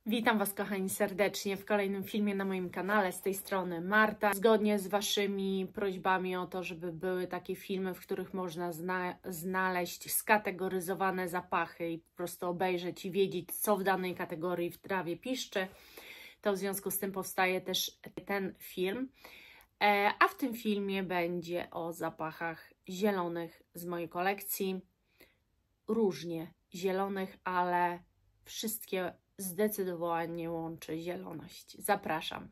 Witam Was, kochani, serdecznie w kolejnym filmie na moim kanale. Z tej strony Marta. Zgodnie z Waszymi prośbami o to, żeby były takie filmy, w których można znaleźć skategoryzowane zapachy i po prostu obejrzeć i wiedzieć, co w danej kategorii w trawie piszczy, to w związku z tym powstaje też ten film. A w tym filmie będzie o zapachach zielonych z mojej kolekcji. Różnie zielonych, ale wszystkie zdecydowanie łączy zieloność. Zapraszam.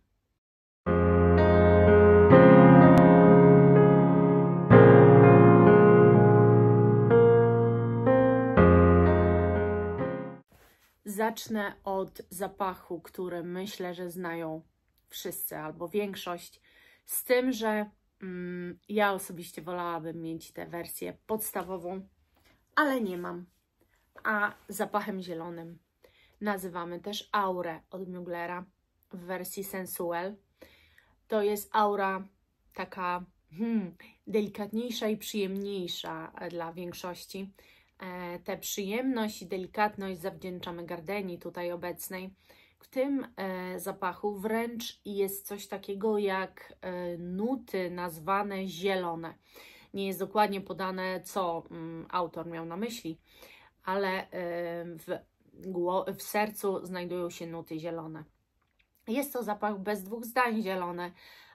Zacznę od zapachu, który myślę, że znają wszyscy albo większość, z tym, że ja osobiście wolałabym mieć tę wersję podstawową, ale nie mam. A zapachem zielonym nazywamy też aurę od Muglera w wersji Sensuel. To jest aura taka delikatniejsza i przyjemniejsza dla większości. Tę przyjemność i delikatność zawdzięczamy gardeni tutaj obecnej. W tym zapachu wręcz jest coś takiego jak nuty nazwane zielone. Nie jest dokładnie podane, co autor miał na myśli, ale w sercu znajdują się nuty zielone. Jest to zapach bez dwóch zdań zielony,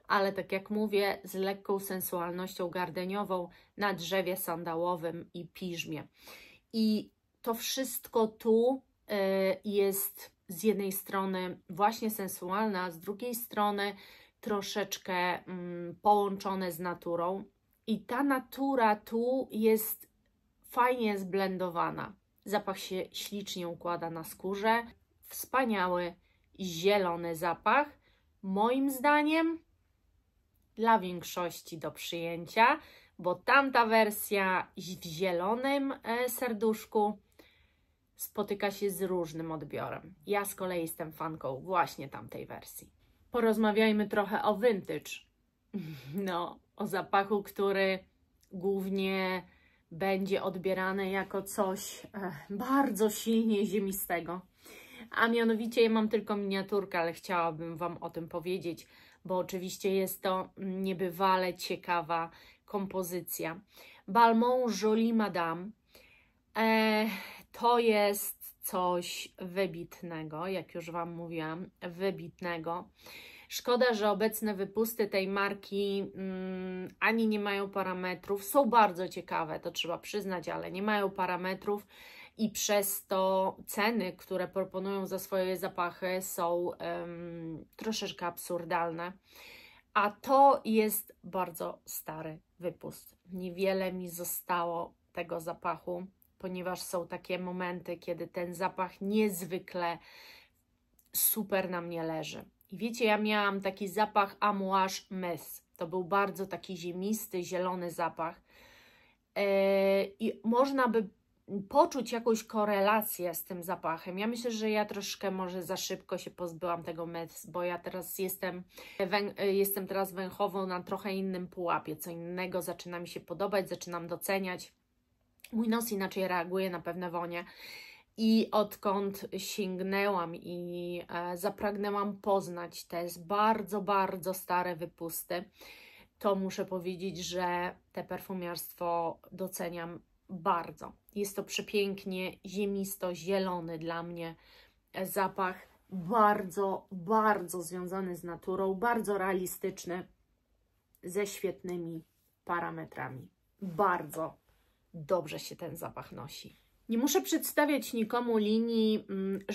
ale tak jak mówię, z lekką sensualnością gardeniową na drzewie sandałowym i piżmie. I to wszystko tu jest z jednej strony właśnie sensualne, a z drugiej strony troszeczkę połączone z naturą. I ta natura tu jest fajnie zblendowana. Zapach się ślicznie układa na skórze. Wspaniały, zielony zapach. Moim zdaniem dla większości do przyjęcia, bo tamta wersja w zielonym serduszku spotyka się z różnym odbiorem. Ja z kolei jestem fanką właśnie tamtej wersji. Porozmawiajmy trochę o vintage. No, o zapachu, który głównie będzie odbierane jako coś bardzo silnie ziemistego. A mianowicie ja mam tylko miniaturkę, ale chciałabym Wam o tym powiedzieć, bo oczywiście jest to niebywale ciekawa kompozycja. Balmain Jolie Madame to jest coś wybitnego, jak już Wam mówiłam, wybitnego. Szkoda, że obecne wypusty tej marki ani nie mają parametrów. Są bardzo ciekawe, to trzeba przyznać, ale nie mają parametrów i przez to ceny, które proponują za swoje zapachy, są troszeczkę absurdalne. A to jest bardzo stary wypust. Niewiele mi zostało tego zapachu, ponieważ są takie momenty, kiedy ten zapach niezwykle super na mnie leży. I wiecie, ja miałam taki zapach Amouage Mess. To był bardzo taki ziemisty, zielony zapach. I można by poczuć jakąś korelację z tym zapachem. Ja myślę, że ja troszkę może za szybko się pozbyłam tego Mess, bo ja teraz jestem teraz węchową na trochę innym pułapie. Co innego zaczyna mi się podobać, zaczynam doceniać. Mój nos inaczej reaguje na pewne wonie. I odkąd sięgnęłam i zapragnęłam poznać te bardzo, bardzo stare wypusty, to muszę powiedzieć, że te perfumiarstwo doceniam bardzo. Jest to przepięknie ziemisto-zielony dla mnie zapach, bardzo, bardzo związany z naturą, bardzo realistyczny, ze świetnymi parametrami. Bardzo dobrze się ten zapach nosi. Nie muszę przedstawiać nikomu linii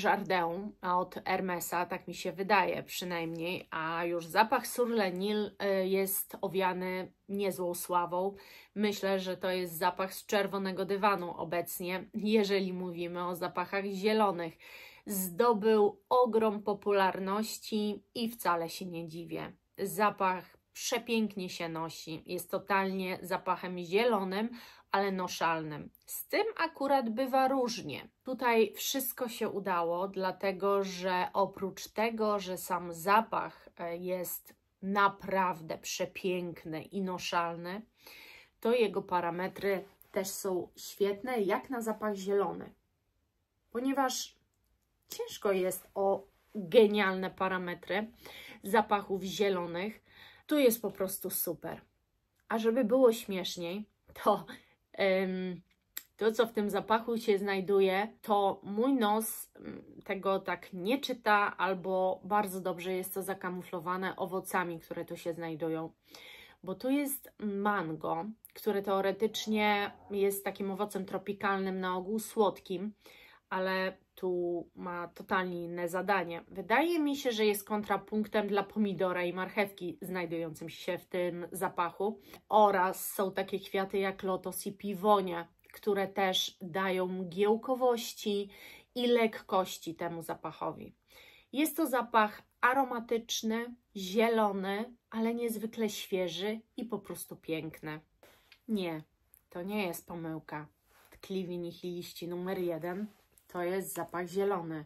Jardin od Hermesa, tak mi się wydaje przynajmniej, a już zapach Sur Le Nil jest owiany niezłą sławą. Myślę, że to jest zapach z czerwonego dywanu obecnie, jeżeli mówimy o zapachach zielonych. Zdobył ogrom popularności i wcale się nie dziwię. Zapach przepięknie się nosi, jest totalnie zapachem zielonym, ale noszalnym. Z tym akurat bywa różnie. Tutaj wszystko się udało, dlatego że oprócz tego, że sam zapach jest naprawdę przepiękny i noszalny, to jego parametry też są świetne, jak na zapach zielony. Ponieważ ciężko jest o genialne parametry zapachów zielonych. Tu jest po prostu super. A żeby było śmieszniej, to to, co w tym zapachu się znajduje, to mój nos tego tak nie czyta, albo bardzo dobrze jest to zakamuflowane owocami, które tu się znajdują. Bo tu jest mango, które teoretycznie jest takim owocem tropikalnym, na ogół słodkim, ale tu ma totalnie inne zadanie. Wydaje mi się, że jest kontrapunktem dla pomidora i marchewki znajdującym się w tym zapachu. Oraz są takie kwiaty jak lotos i piwonia, które też dają mgiełkowości i lekkości temu zapachowi. Jest to zapach aromatyczny, zielony, ale niezwykle świeży i po prostu piękny. Nie, to nie jest pomyłka. Tkliwi nihiliści numer 1 to jest zapach zielony.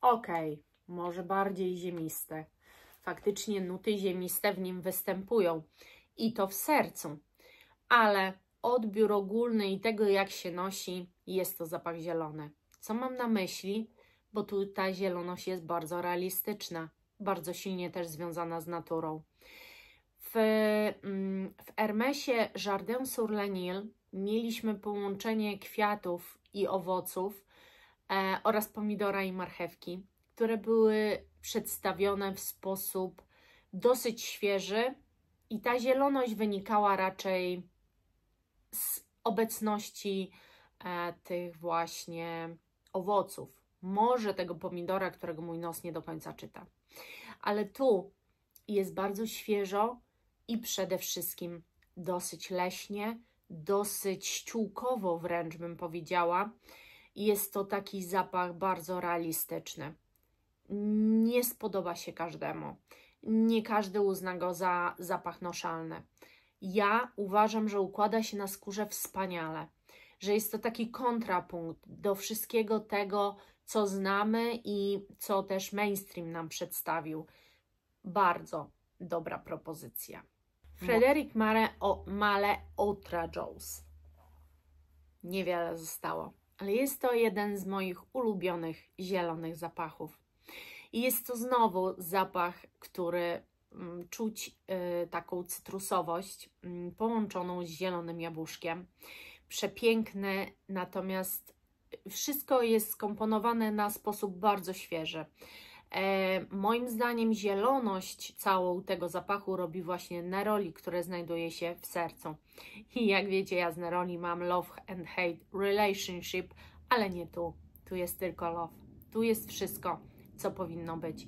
Okej, może bardziej ziemisty. Faktycznie nuty ziemiste w nim występują i to w sercu, ale odbiór ogólny i tego, jak się nosi, jest to zapach zielony. Co mam na myśli? Bo tu ta zieloność jest bardzo realistyczna, bardzo silnie też związana z naturą. W Hermesie Jardin sur le Nil mieliśmy połączenie kwiatów i owoców oraz pomidora i marchewki, które były przedstawione w sposób dosyć świeży i ta zieloność wynikała raczej z obecności tych właśnie owoców. Może tego pomidora, którego mój nos nie do końca czyta. Ale tu jest bardzo świeżo i przede wszystkim dosyć leśnie, dosyć ściółkowo wręcz bym powiedziała. Jest to taki zapach bardzo realistyczny. Nie spodoba się każdemu. Nie każdy uzna go za zapach noszalny. Ja uważam, że układa się na skórze wspaniale, że jest to taki kontrapunkt do wszystkiego tego, co znamy i co też mainstream nam przedstawił. Bardzo dobra propozycja. Frédéric Malle Outrageous. Niewiele zostało, ale jest to jeden z moich ulubionych zielonych zapachów. I jest to znowu zapach, który czuć taką cytrusowość połączoną z zielonym jabłuszkiem. Przepiękny, natomiast wszystko jest skomponowane na sposób bardzo świeży. Moim zdaniem zieloność całą tego zapachu robi właśnie neroli, które znajduje się w sercu. I jak wiecie, ja z neroli mam love and hate relationship, ale nie tu. Tu jest tylko love. Tu jest wszystko, co powinno być.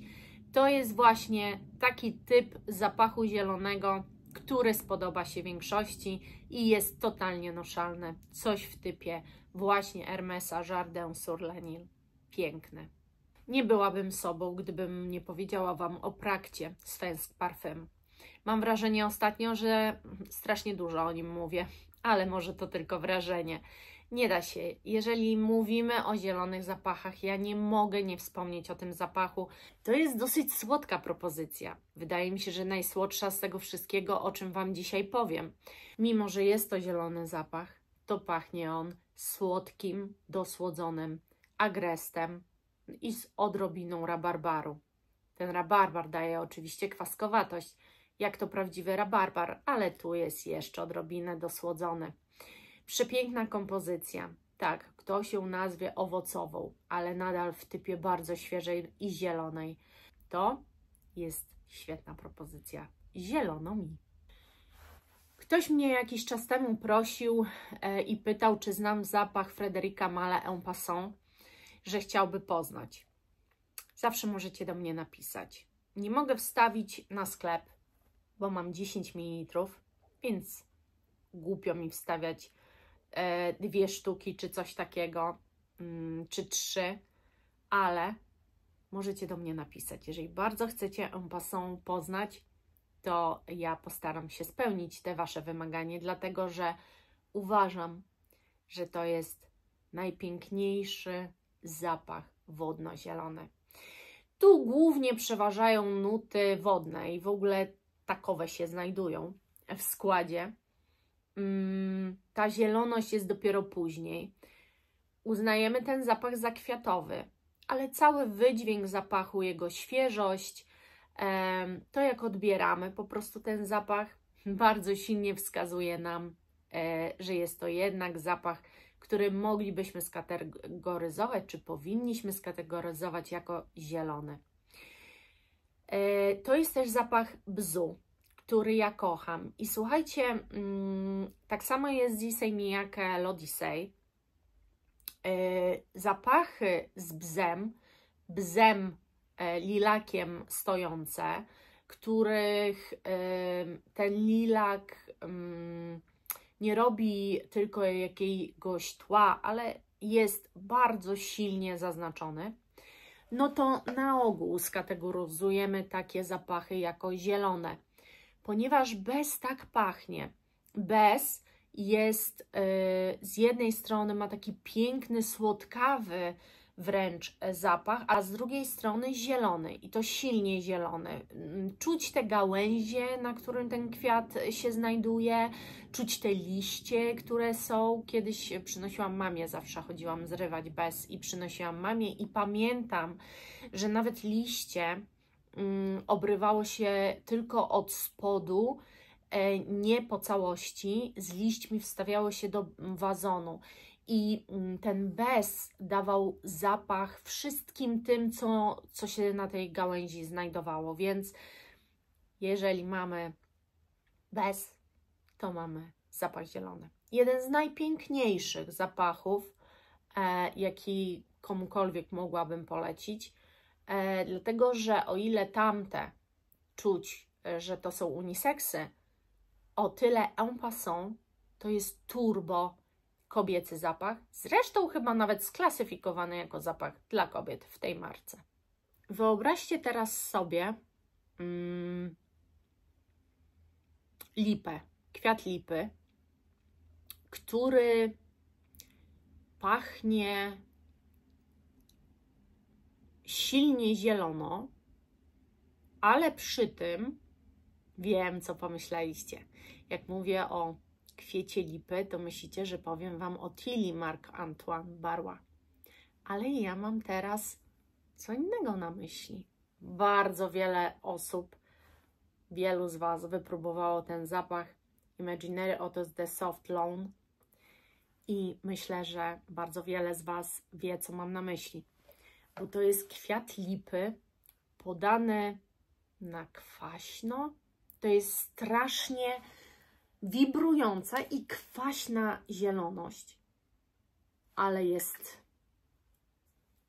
To jest właśnie taki typ zapachu zielonego, który spodoba się większości i jest totalnie noszalny. Coś w typie właśnie Hermesa Jardin sur le Nil. Piękny. Nie byłabym sobą, gdybym nie powiedziała Wam o Prakcie Svensk Parfum. Mam wrażenie ostatnio, że strasznie dużo o nim mówię, ale może to tylko wrażenie. Nie da się. Jeżeli mówimy o zielonych zapachach, ja nie mogę nie wspomnieć o tym zapachu. To jest dosyć słodka propozycja. Wydaje mi się, że najsłodsza z tego wszystkiego, o czym Wam dzisiaj powiem. Mimo że jest to zielony zapach, to pachnie on słodkim, dosłodzonym agrestem i z odrobiną rabarbaru. Ten rabarbar daje oczywiście kwaskowatość, jak to prawdziwy rabarbar, ale tu jest jeszcze odrobinę dosłodzony. Przepiękna kompozycja. Tak, ktoś ją nazwie owocową, ale nadal w typie bardzo świeżej i zielonej. To jest świetna propozycja. Zielono mi. Ktoś mnie jakiś czas temu prosił i pytał, czy znam zapach Frédérica Malle en passant, że chciałby poznać. Zawsze możecie do mnie napisać. Nie mogę wstawić na sklep, bo mam 10 ml, więc głupio mi wstawiać 2 sztuki czy coś takiego, czy 3, ale możecie do mnie napisać. Jeżeli bardzo chcecie en passant poznać, to ja postaram się spełnić te Wasze wymaganie, dlatego że uważam, że to jest najpiękniejszy zapach wodno-zielony. Tu głównie przeważają nuty wodne i w ogóle takowe się znajdują w składzie. Ta zieloność jest dopiero później. Uznajemy ten zapach za kwiatowy, ale cały wydźwięk zapachu, jego świeżość, to jak odbieramy, po prostu ten zapach bardzo silnie wskazuje nam, że jest to jednak zapach, który moglibyśmy skategoryzować, czy powinniśmy skategoryzować jako zielony. To jest też zapach bzu, który ja kocham. I słuchajcie, tak samo jest z Issey Miyake l'Odyssey. Zapachy z bzem lilakiem stojące, których ten lilak nie robi tylko jakiegoś tła, ale jest bardzo silnie zaznaczony, no to na ogół skategoryzujemy takie zapachy jako zielone, ponieważ bez tak pachnie. Bez jest z jednej strony ma taki piękny, słodkawy wręcz zapach, a z drugiej strony zielony i to silnie zielony. Czuć te gałęzie, na którym ten kwiat się znajduje, czuć te liście, które są. Kiedyś przynosiłam mamie, zawsze chodziłam zrywać bez i przynosiłam mamie i pamiętam, że nawet liście obrywało się tylko od spodu, nie po całości, z liśćmi wstawiało się do wazonu i ten bez dawał zapach wszystkim tym, co się na tej gałęzi znajdowało, więc jeżeli mamy bez, to mamy zapach zielony. Jeden z najpiękniejszych zapachów, jaki komukolwiek mogłabym polecić, dlatego że o ile tamte czuć, że to są uniseksy, o tyle en passant to jest turbo kobiecy zapach, zresztą chyba nawet sklasyfikowany jako zapach dla kobiet w tej marce. Wyobraźcie teraz sobie lipę, kwiat lipy, który pachnie silnie zielono, ale przy tym wiem, co pomyśleliście. Jak mówię o kwiecie lipy, to myślicie, że powiem Wam o Tilly Marc-Antoine Barrois. Ale ja mam teraz co innego na myśli. Bardzo wiele osób, wielu z Was wypróbowało ten zapach Imaginary Eautos de Soft Lawn i myślę, że bardzo wiele z Was wie, co mam na myśli. Bo to jest kwiat lipy podany na kwaśno. To jest strasznie wibrująca i kwaśna zieloność, ale jest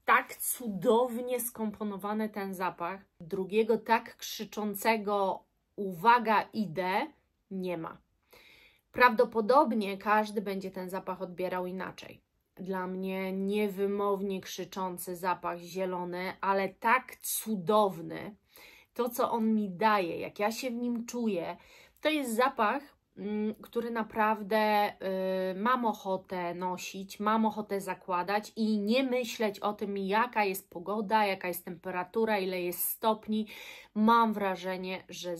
tak cudownie skomponowany ten zapach. Drugiego tak krzyczącego uwaga, idę, nie ma. Prawdopodobnie każdy będzie ten zapach odbierał inaczej. Dla mnie niewymownie krzyczący zapach zielony, ale tak cudowny. To, co on mi daje, jak ja się w nim czuję, to jest zapach, który naprawdę mam ochotę nosić, mam ochotę zakładać i nie myśleć o tym, jaka jest pogoda, jaka jest temperatura, ile jest stopni. Mam wrażenie, że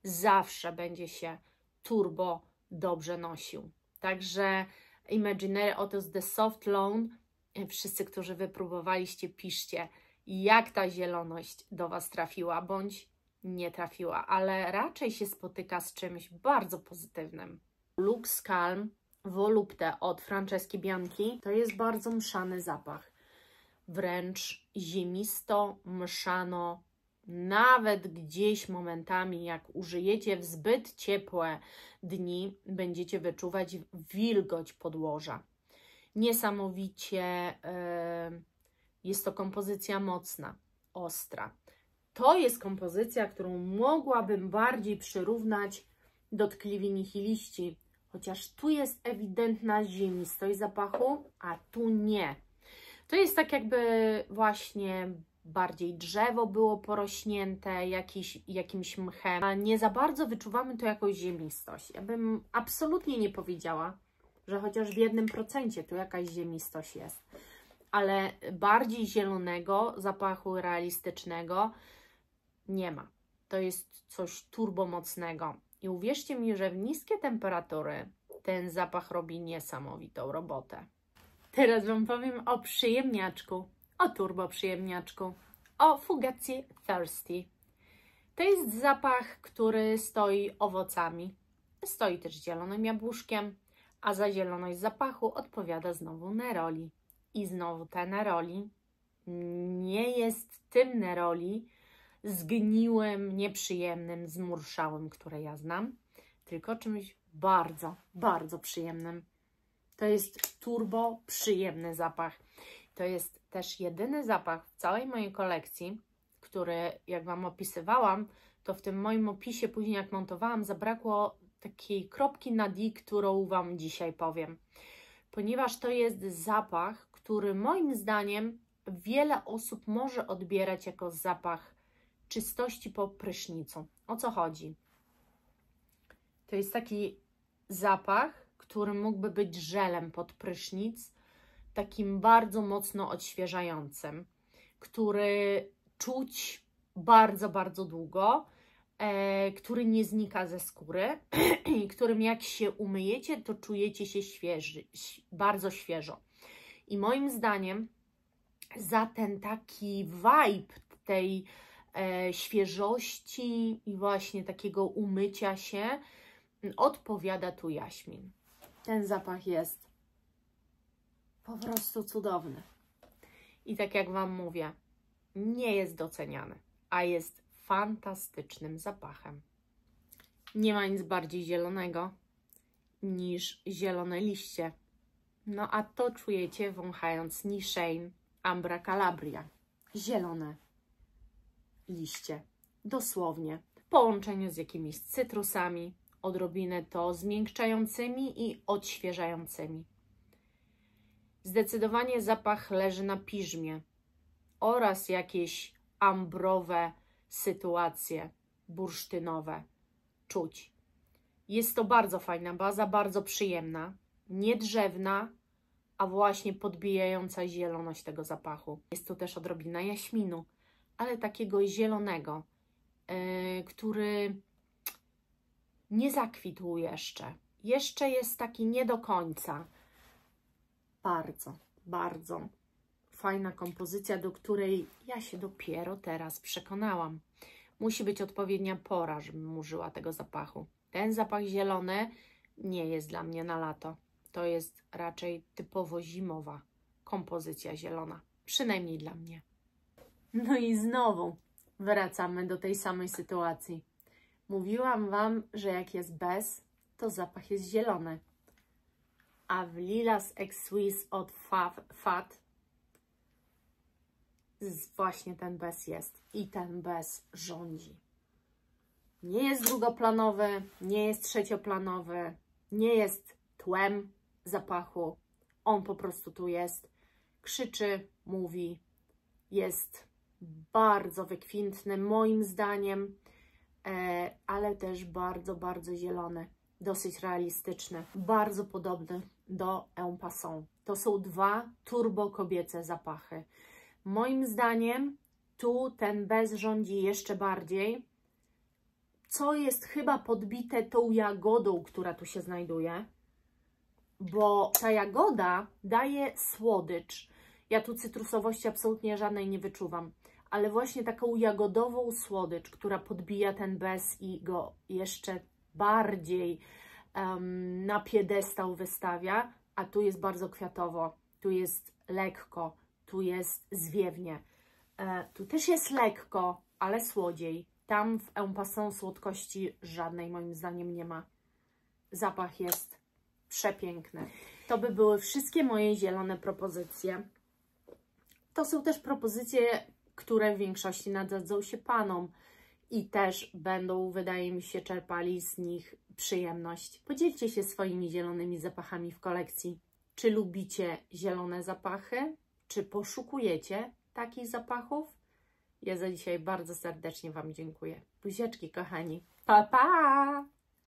zawsze będzie się turbo dobrze nosił. Także Imaginary Eautos de Soft Lawn, wszyscy, którzy wypróbowaliście, piszcie, jak ta zieloność do Was trafiła, bądź nie trafiła, ale raczej się spotyka z czymś bardzo pozytywnym. Lux Calm Volupte od Franceschi Bianchi to jest bardzo mszany zapach. Wręcz ziemisto, mszano, nawet gdzieś momentami, jak użyjecie w zbyt ciepłe dni, będziecie wyczuwać wilgoć podłoża. Niesamowicie jest to kompozycja mocna, ostra. To jest kompozycja, którą mogłabym bardziej przyrównać do tkliwi nihiliści, chociaż tu jest ewidentna ziemistość zapachu, a tu nie. To jest tak, jakby właśnie bardziej drzewo było porośnięte jakimś mchem, a nie za bardzo wyczuwamy to jako ziemistość. Ja bym absolutnie nie powiedziała, że chociaż w 1% tu jakaś ziemistość jest, ale bardziej zielonego zapachu realistycznego nie ma. To jest coś turbomocnego. I uwierzcie mi, że w niskie temperatury ten zapach robi niesamowitą robotę. Teraz Wam powiem o przyjemniaczku, o turbo przyjemniaczku, o Fugazi Thirsty. To jest zapach, który stoi owocami. Stoi też zielonym jabłuszkiem, a za zieloność zapachu odpowiada znowu neroli. I znowu te neroli nie jest tym neroli zgniłym, nieprzyjemnym, zmurszałym, które ja znam, tylko czymś bardzo, bardzo przyjemnym. To jest turbo przyjemny zapach. To jest też jedyny zapach w całej mojej kolekcji, który, jak Wam opisywałam, to w tym moim opisie później jak montowałam, zabrakło takiej kropki nad i, którą Wam dzisiaj powiem. Ponieważ to jest zapach, który moim zdaniem wiele osób może odbierać jako zapach czystości po prysznicu. O co chodzi? To jest taki zapach, który mógłby być żelem pod prysznic, takim bardzo mocno odświeżającym, który czuć bardzo, bardzo długo, który nie znika ze skóry i którym jak się umyjecie, to czujecie się bardzo świeżo. I moim zdaniem za ten taki vibe tej świeżości i właśnie takiego umycia się odpowiada tu jaśmin. Ten zapach jest po prostu cudowny. I tak jak Wam mówię, nie jest doceniany, a jest fantastycznym zapachem. Nie ma nic bardziej zielonego niż zielone liście. No a to czujecie wąchając Nishane Ambra Calabria. Zielone liście. Dosłownie. W połączeniu z jakimiś cytrusami, odrobinę to zmiękczającymi i odświeżającymi. Zdecydowanie zapach leży na piżmie oraz jakieś ambrowe sytuacje bursztynowe czuć. Jest to bardzo fajna baza, bardzo przyjemna, nie drzewna, a właśnie podbijająca zieloność tego zapachu. Jest tu też odrobina jaśminu, ale takiego zielonego, który nie zakwitł jeszcze. Jeszcze jest taki nie do końca. Bardzo, bardzo fajna kompozycja, do której ja się dopiero teraz przekonałam. Musi być odpowiednia pora, żebym użyła tego zapachu. Ten zapach zielony nie jest dla mnie na lato. To jest raczej typowo zimowa kompozycja zielona. Przynajmniej dla mnie. No i znowu wracamy do tej samej sytuacji. Mówiłam Wam, że jak jest bez, to zapach jest zielony. A w Lilas Ex Suisse od Fat właśnie ten bez jest. I ten bez rządzi. Nie jest drugoplanowy, nie jest trzecioplanowy, nie jest tłem zapachu. On po prostu tu jest. Krzyczy, mówi. Jest bardzo wykwintny moim zdaniem, ale też bardzo, bardzo zielony. Dosyć realistyczny. Bardzo podobny do En Passant. To są dwa turbo kobiece zapachy. Moim zdaniem tu ten bez rządzi jeszcze bardziej, co jest chyba podbite tą jagodą, która tu się znajduje, bo ta jagoda daje słodycz. Ja tu cytrusowości absolutnie żadnej nie wyczuwam, ale właśnie taką jagodową słodycz, która podbija ten bez i go jeszcze bardziej na piedestał wystawia, a tu jest bardzo kwiatowo, tu jest lekko, tu jest zwiewnie. Tu też jest lekko, ale słodziej. Tam w En Passant słodkości żadnej moim zdaniem nie ma. Zapach jest przepiękny. To by były wszystkie moje zielone propozycje. To są też propozycje, które w większości nadadzą się panom i też będą, wydaje mi się, czerpali z nich przyjemność. Podzielcie się swoimi zielonymi zapachami w kolekcji. Czy lubicie zielone zapachy? Czy poszukujecie takich zapachów? Ja za dzisiaj bardzo serdecznie Wam dziękuję. Buziaczki, kochani. Pa, pa!